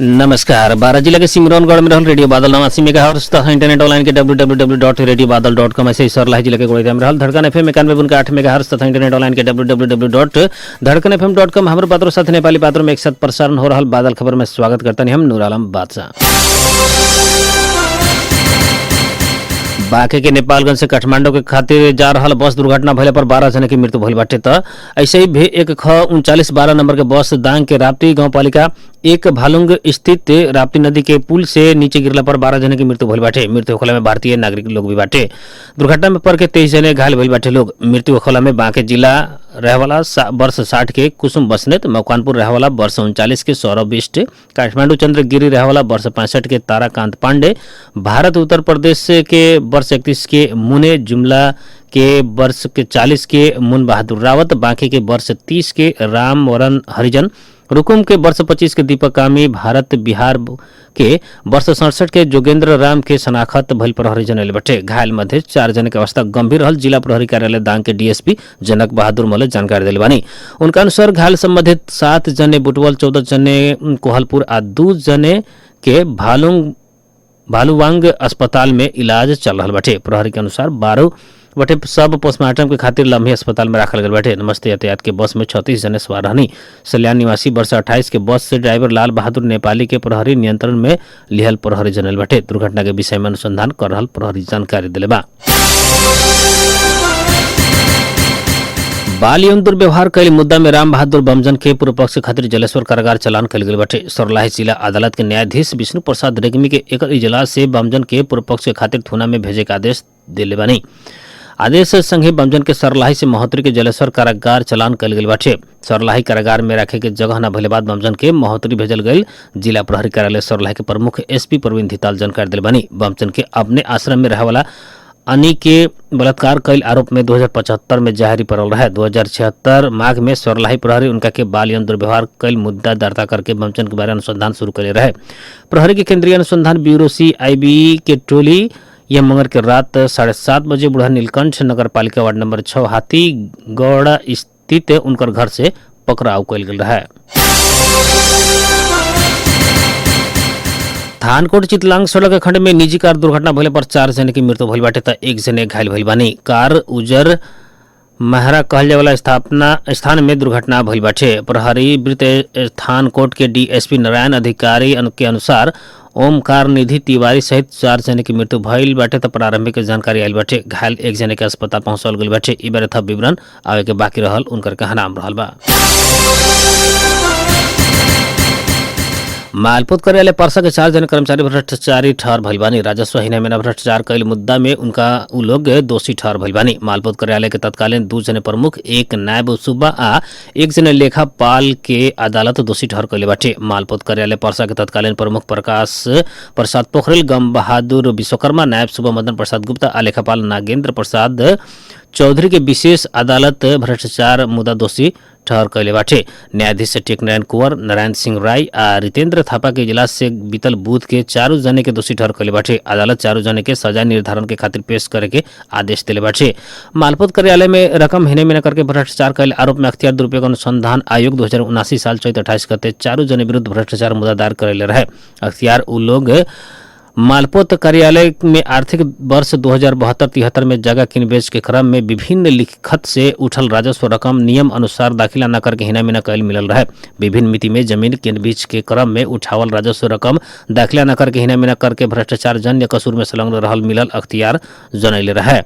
नमस्कार। बारा जिला के सिमरौनगढ़ में रहल रेडियो बादल 89 मेगाहर्ट्ज तथा इंटरनेट ऑनलाइन के www.radiobadal.com ऐसे ही सरलाही जिला के गोड़ेदा में रहल धड़कन एफएम 91.8 मेगाहर्ट्ज तथा इंटरनेट ऑनलाइन के www.धड़कनfm.com हमरो पात्रों साथ नेपाली पात्रों में एक साथ प्रसारण हो रहल बादल खबर में स्वागत करता हम नूर आलम बादशाह। बांके के नेपालगंज से काठमांडू के खातिर जा रहा बस दुर्घटना भइले पर 12 जने की मृत्यु भइल बाटे। त ऐसे ही भी एक ख 3912 नंबर के बस दांग के राप्ती गाउँपालिका एक भालुंग स्थित राप्ती नदी के पुल से नीचे गिरला पर 12 जने की मृत्यु भइल बाटे। मृत्यु होखला में भारतीय नागरिक लोग भी बाटे। दुर्घटना में पड़ के 23 जने घायल भइल बाटे लोग। मृत्यु होखला में बांके जिला रहेवाला वर्ष 60 के कुसुम बसनेत, मकवानपुर रहेवाला वर्ष 39 के सौरभ बिष्ट, काठमांडू चंद्रगिरी रहेवाला वर्ष 65 के ताराकांत पांडे, भारत उत्तर प्रदेश के वर्ष 31 के मुने जुमला के वर्ष के 40 के मुन बहादुर रावत, बांके के वर्ष 30 के राम वरण हरिजन, रुकुम के वर्ष 25 के दीपक कामी, भारत बिहार के वर्ष 67 के जोगेंद्र राम के शनाखत भइल प्रहरी जनैले बटे। घायल मध्य 4 जन के अवस्था गंभीर रहल। जिला प्रहरी कार्यालय दांग के डीएसपी जनक बहादुर मल जानकारी दिले बानी। उनका अनुसार घायल संबंधित 7 जने बुटवल, 14 जने कोहलपुर आ 2 जने के भालुवांग अस्पताल में इलाज चल रहा बाटे। प्रहरी के अनुसार 12 बटे सब पोस्टमार्टम के खातिर लम्हे अस्पताल में रखल गए बाटे। नमस्ते यातायात के बस में 36 जने सवार रहनी। सल्यान निवासी वर्ष 28 के बस से ड्राइवर लाल बहादुर नेपाली के प्रहरी नियंत्रण में लिहल प्रहरी जनल बाटे। दुर्घटना के विषय में अनुसंधान कर रहल प्रहरी जानकारी दिले बा। बाल यौन दुर्व्यवहार कैल मुद्दा में राम बहादुर बमजन के पूर्व पक्ष खातिर जलेश्वर कारागार चलान कल गई बाटे। सरलाही जिला अदालत के न्यायाधीश विष्णु प्रसाद रेग्मी के एक इजलास से बमजन के पूर्व पक्ष के खातिर थुना में भेजे के आदेश दिले बानी। आदेश संगे बमजन के सरलाही से महोत्तरी के जलेश्वर कारागार चलान कल गई बाटे। सरलाही कारागार में रखे के जगह न भइले बाद बमजन के महोत्तरी भेजल गई। जिला प्रहरी कार्यालय सरलाही के प्रमुख एसपी प्रवीण धिताल जानकारी दिले बानी। बमजन के अपने आश्रम में रहे वाला अनी के बलात्कार कैल आरोप में 2075 में जाहिर पड़ल रहे। 2076 माघ में सरलाही प्रहरी उनका के बाल यौन दुर्व्यवहार कैल मुद्दा दर्ता करके बमजन के बारे अनुसंधान शुरू करे रहे। प्रहरी के केंद्रीय अनुसंधान ब्यूरो CIB के टोली यह मंगर के रात 7:30 बजे बुढ़ा नीलकंठ नगर पालिका वार्ड नंबर 6 हाथीगौड़ा स्थित उनकर घर से पकड़ाव कैल गेल रहे। थानकोट चितलांग सड़क खंड में निजी कार दुर्घटना भइले पर 4 जने की मृत्यु भइल बाटे त 1 जने घायल भइल बानी। कार उजर महरा कहल जाए वाला स्थान में दुर्घटना भइल बाटे। प्रहरी वृत्त थानकोट के डीएसपी नारायण अधिकारी के अनुसार ओमकार निधि तिवारी सहित 4 जने की मृत्यु भइल बाटे त प्रारंभिक जानकारी आइल बाटे। घायल 1 जने के अस्पताल पहुंचाल गइल बाटे। ई बारे थप विवरण आवे के बाकी रहल उनकर कहनाम रहल बा। मालपोत कार्यालय परसा के 4 जन कर्मचारी भ्रष्टाचारी ठहर भइल बानी। राजस्व हिनामिना भ्रष्टाचार कैल मुद्दा में उनका उ लोग दोषी ठहर भइल बानी। मालपोत कार्यालय के तत्कालीन 2 जने प्रमुख, 1 नायब सूबा आ 1 जने लेखापाल के अदालत दोषी ठहर कैले बाटे। मालपोत कार्यालय परसा के तत्कालीन प्रमुख प्रकाश प्रसाद पोखरेल, गम बहादुर विश्वकर्मा, नायब सूबा मदन प्रसाद गुप्ता आ लेखापाल नागेंद्र प्रसाद चौधरी के विशेष अदालत भ्रष्टाचार मुद्दा दोषी ठहर कैले बाटे। न्यायाधीश टेक नारायण कुंवर, नारायण सिंह राय आ रितेंद्र थापा के इजलास से बीतल बुध के 4 जने के दोषी ठहर कैले बाटे। अदालत 4 जने के सजा निर्धारण के खातिर पेश करे के आदेश दिले बाटे। मालपोत कार्यालय में रकम हिनेमिना करके भ्रष्टाचार कैल आरोप में अख्तियार दुरुपयोग अनुसंधान आयोग 2079 साल चैत 28 गते 4 जने विरुद्ध भ्रष्टाचार मुद्दा दायर करेले रहे। अख्तियार उ लोग मालपोत कार्यालय में आर्थिक वर्ष 2072-73 में जगह किन बेच के क्रम में विभिन्न लिखत से उठल राजस्व रकम नियम अनुसार दाखिला न करके हिनामिना कैल मिलल रहे। विभिन्न मिति में जमीन किन बीच के क्रम में उठावल राजस्व रकम दाखिला न करके हिनामिना करके भ्रष्टाचार जन्य कसूर में संलग्न रहल मिलल अख्तियार जनैले रहे।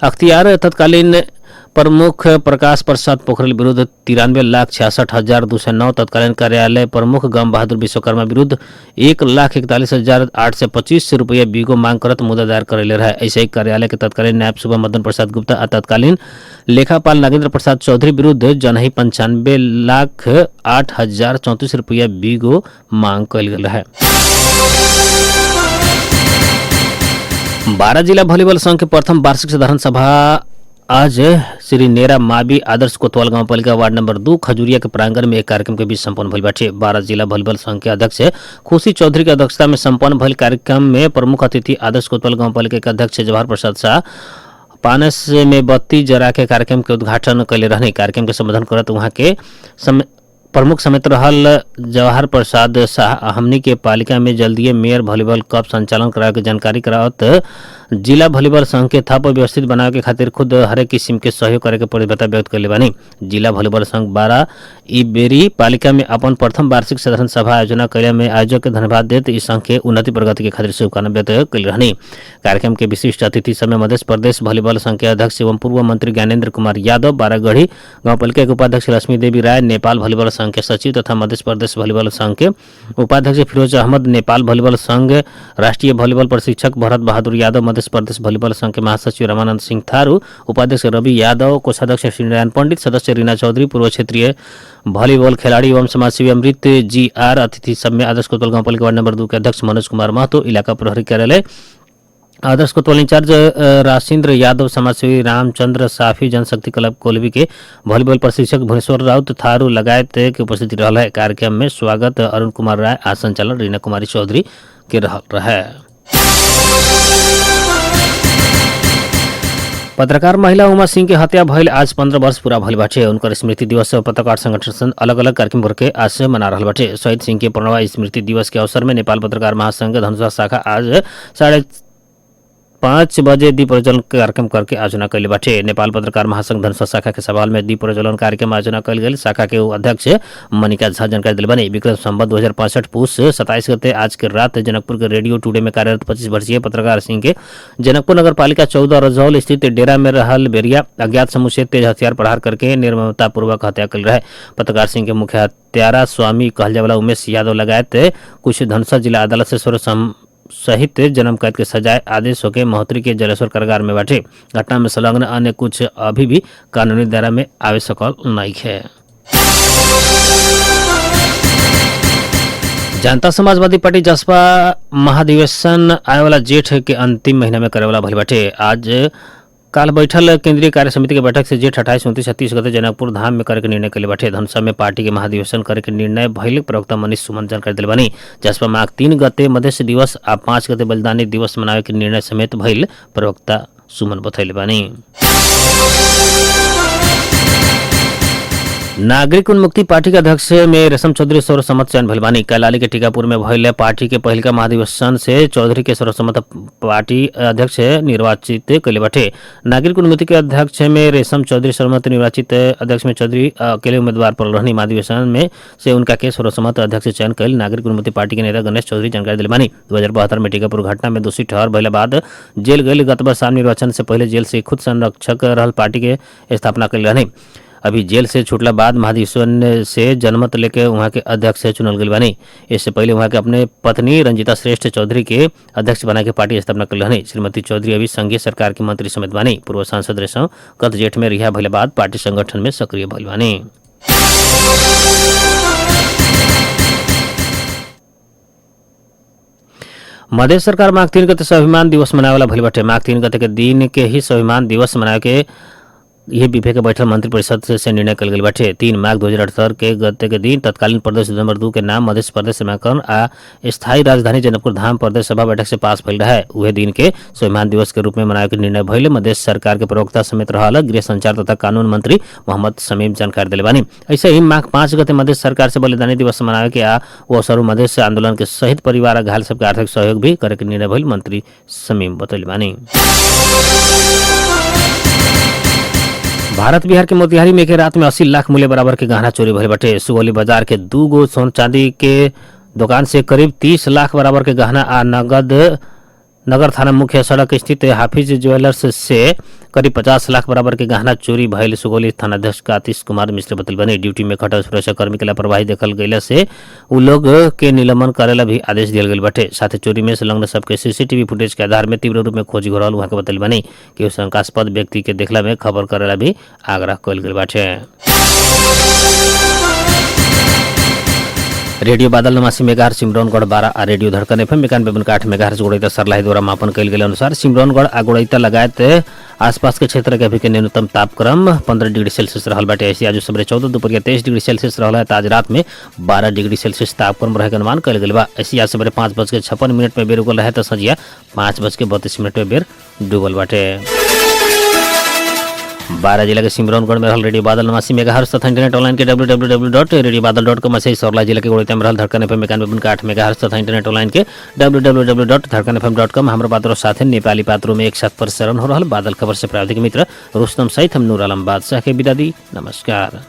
अख्तियार तत्कालीन प्रमुख प्रकाश प्रसाद पोखरेल विरुद्ध 93,66,209, तत्कालीन कार्यालय प्रमुख गम बहादुर विश्वकर्मा विरुद्ध 1,41,825 रुपया बीगो मांग करत मुद्दा दायर करेले रहे। ऐसे ही कार्यालय के तत्कालीन नायब सूबा मदन प्रसाद गुप्ता आ तत्कालीन लेखापाल नागेंद्र प्रसाद चौधरी विरुद्ध जनही 95,08,034 रुपया बीगो मांग कैल गेल रहे। 12 जिला वॉलीबॉल संघ के प्रथम वार्षिक साधारण सभा आज श्री नेरा मावी आदर्श कोतवाल गांव पालिका वार्ड नंबर 2 खजूरिया के प्रांगण में एक कार्यक्रम के बीच संपन्न भइल बाटे। 12 जिला वॉलीबॉल संघ के अध्यक्ष खुशी चौधरी की अध्यक्षता में संपन्न भइल कार्यक्रम में प्रमुख अतिथि आदर्श कोतवाल गांव पालिका के अध्यक्ष जवाहर प्रसाद शाह पानस में बत्ती जरा के कार्यक्रम के उद्घाटन कैले रहने। कार्यक्रम के संबोधन करत वहां के प्रमुख समेत रहल जवाहर प्रसाद शाह हमनी के पालिका में जल्दीए मेयर वॉलीबॉल कप संचालन करावे के जानकारी करावत जिला वॉलीबॉल संघ के थप व्यवस्थित बनावे के खातिर खुद हरेक किस्म के सहयोग करे के प्रतिबद्धता व्यक्त करले बानी। जिला वॉलीबॉल संघ 12 ई बेरी पालिका में अपन प्रथम वार्षिक साधारण सभा आयोजना कैले में आयोजक के धन्यवाद देत इस संघ के उन्नति प्रगति के खातिर शुभकामना व्यक्त कैले रहनी। कार्यक्रम के विशिष्ट अतिथि समय मध्य प्रदेश वॉलीबॉल संघ के अध्यक्ष एवं पूर्व मंत्री ज्ञानेन्द्र कुमार यादव, बारागढ़ी गाँव पालिका के उपाध्यक्ष लक्ष्मी देवी राय, नेपाल वॉलीबॉल संघ के सचिव तथा मध्य प्रदेश वॉलीबॉल संघ के उपाध्यक्ष फिरोज अहमद, नेपाल वॉलीबॉल संघ राष्ट्रीय वॉलीबॉल प्रशिक्षक भरत बहादुर यादव, मध्य प्रदेश वॉलीबॉल संघ के महासचिव रामानंद सिंह थारू, उपाध्यक्ष रवि यादव, कोषाध्यक्ष श्रीनारायण पंडित, सदस्य रीना चौधरी, पूर्व क्षेत्रीय वॉलीबॉल खिलाड़ी एवं समाजसेवी अमृत जी आर। अतिथि सब में आदर्श कोतवाल गाँव पालिका वार्ड नंबर 2 के अध्यक्ष मनोज कुमार महतो, इलाका प्रहरी कार्यालय आदर्श कोतवाल इंचार्ज राशिंद्र यादव, समाजसेवी रामचंद्र साफी, जनशक्ति क्लब कोलवी के वॉलीबॉल प्रशिक्षक भुवनेश्वर राउत थारू लगायत के उपस्थित रहल है। कार्यक्रम में स्वागत अरुण कुमार राय आ संचालन रीना कुमारी चौधरी के रहल है। पत्रकार महिला उमा सिंह के हत्या भइल आज 15 वर्ष पूरा भइल बाटे। उनकर स्मृति दिवस पत्रकार संगठन अलग अलग कार्यक्रम करके आज से मना रहल बाटे। शहीद सिंह के प्रणवा स्मृति दिवस के अवसर में नेपाल पत्रकार महासंघ धनुषा शाखा आज 5:30 बजे दीप प्रज्वलन कार्यक्रम करके आयोजना कैले बाटे। नेपाल पत्रकार महासंघ धनुषा शाखा के सभा में दीप प्रज्वलन कार्यक्रम आयोजना कैल गेल। शाखा के अध्यक्ष मनिका झा जानकारी दिल बने। विक्रम संवत 2065 पुष 27 गते आज के रात जनकपुर के रेडियो टुडे में कार्यरत 25 वर्षीय पत्रकार सिंह के जनकपुर नगर पालिका 14 रजौल स्थित डेरा में रहल बेरिया अज्ञात समूह से तेज हथियार प्रहार करके निर्ममतापूर्वक हत्या कैल रहे। पत्रकार सिंह के मुख्य हत्यारा स्वामी कहल जावला उमेश यादव लगायत कुछ धनुषा जिला अदालत से सर्व सहित जन्म कैद के सजाए आदेश होके महोत्तरी के जलेश्वर कारागार में बैठे। घटना में संलग्न अन्य कुछ अभी भी कानूनी दायरा में आवे सकल नहीं है। जनता समाजवादी पार्टी जसपा महाधिवेशन आए वाला जेठ के अंतिम महीना में करे वाला भइल बाटे। आज काल बैठल केंद्रीय कार्य समिति के बैठक से जेठ 28, 29, 30 गते जनकपुर धाम में करे के निर्णय कैले बाटे। धनुषा में पार्टी के महाधिवेशन करे के निर्णय भइल प्रवक्ता मनीष सुमन जानकारी दिल बानी। जसपा माघ 3 गते मधेश दिवस आ 5 गते बलिदानी दिवस मनावे के निर्णय समेत भइल प्रवक्ता सुमन बतैले बानी। नागरिक उन्मुक्ति पार्टी के अध्यक्ष में रेशम चौधरी सर्वसम्मत चयन भइल बानी। कैलाली के टीकापुर में भइल पार्टी के पहिलका महाधिवेशन से चौधरी के सर्वसम्मत पार्टी अध्यक्ष निर्वाचित कैले बाटे। नागरिक उन्मुक्ति के अध्यक्ष में रेशम चौधरी सर्वसम्मत निर्वाचित अध्यक्ष में चौधरी अकेले उम्मीदवार पर रहनी। महाधिवेशन में से उनका के सर्वसम्मत अध्यक्ष चयन कैल नागरिक उन्मुक्ति पार्टी के नेता गणेश चौधरी जानकारी दिल बानी। 2072 में टीकापुर घटना में दोषी ठहर भइला बाद जेल गए। गत वर्ष आम निर्वाचन से पहले जेल से खुद संरक्षक रहल पार्टी के स्थापना कैल रहनी। अभी जेल से छूटला बाद महाधिवेशन से जनमत लेके वहाँ के अध्यक्ष चुनल गई बानी। इससे पहले वहाँ के अपने पत्नी रंजिता श्रेष्ठ चौधरी के अध्यक्ष बना के पार्टी स्थापना कर रहनी। श्रीमती चौधरी अभी संघीय सरकार की मंत्री समेत बानी। पूर्व सांसद रेशम गत जेठ में रिहा भइला बाद पार्टी संगठन में सक्रिय भइल बानी। मध्य सरकार माघ 3 गते स्वाभिमान दिवस मनावे वाला भइल बाटे। माघ 3 गते के दिन के ही स्वाभिमान दिवस मनावे के यह विभेद के बैठक मंत्रिपरिषद से निर्णय कल गई बाटे। 3 माघ 2018 के गते के दिन तत्कालीन प्रदेश नंबर 2 के नाम मध्य प्रदेश समाकरण आ स्थायी राजधानी जनकपुर धाम प्रदेश सभा बैठक से पास भइल रहे। उहे दिन के स्वाभिमान दिवस के रूप में मनावे के निर्णय भइल मध्य सरकार के प्रवक्ता समेत रहल गृह संचार तथा कानून मंत्री मोहम्मद शमीम जानकारी दिले बानी। ऐसे ही माघ 5 गते मध्य सरकार से बलिदानी दिवस मनावे के आ वो अवसर मध्य आंदोलन के सहित परिवार आ घायल सबके आर्थिक सहयोग भी करे के निर्णय भइल मंत्री शमीम बतैले बानी। भारत बिहार के मोतिहारी में एक रात में 80 लाख मूल्य बराबर के गहना चोरी भइल बाटे। सुगौली बाजार के 2 गो सोन चांदी के दुकान से करीब 30 लाख बराबर के गहना आ नगद नगर थाना मुख्य सड़क स्थित हाफिज ज्वेलर्स से करीब 50 लाख बराबर के गहना चोरी भइल सुगौली थानाध्यक्ष कातिश कुमार मिश्र बतल बने। ड्यूटी में खटल सुरक्षा कर्मी के लापरवाही देखल गईला से उ लोग के निलंबन करेला भी आदेश दियल गईल बाटे। साथ ही चोरी में संलग्न सबके सीसीटीवी फुटेज के आधार में तीव्र रूप में खोज हो रहल वहां के बतल बने कि शंकास्पद व्यक्ति के देखला में खबर करेला भी आग्रह कईल गईल बाटे। रेडियो बादल 89 मेगाहर्ट्ज सिमरौनगढ़ 12 आ रेडियो धड़कन एफएम 91.8 मेगाहर्ट्ज गुड़ैता सर्लाही द्वारा मापन कयल गेल अनुसार सिमरौनगढ़ आ गुड़ैता लगायत आसपास के क्षेत्र के अभी के न्यूनतम तापक्रम 15 डिग्री सेल्सियस रहल बाटे। ऐसे आज सुबह 14 दोपहर 23 डिग्री सेल्सियस रहल है। आज रात में 12 डिग्री सेल्सियस तापक्रम रहे के अनुमान कयल गेल बा। ऐसे आज सुबह 5:56 में बेर उगल रहे तो संझिया 5:32 में बेर डूबल बाटे। बारह जिला के सिमरौनगढ़ में रहल रेडियो बादल 89 मेगाहर्ट्ज तथा इंटरनेट ऑनलाइन के www.radiobadal.com से सरला जिला के गोड़िया में रहल धड़कन FM 91.8 मेगाहर्ट्ज तथा इंटरनेट ऑनलाइन के www.धड़कनfm.com। हमरा पात्रों साथे नेपाली पात्रों में एक साथ प्रसारण हो रहल बादल खबर से प्राविधिक मित्र रुस्तम सहित हम नूर आलम बादशाह के विदा दी। नमस्कार।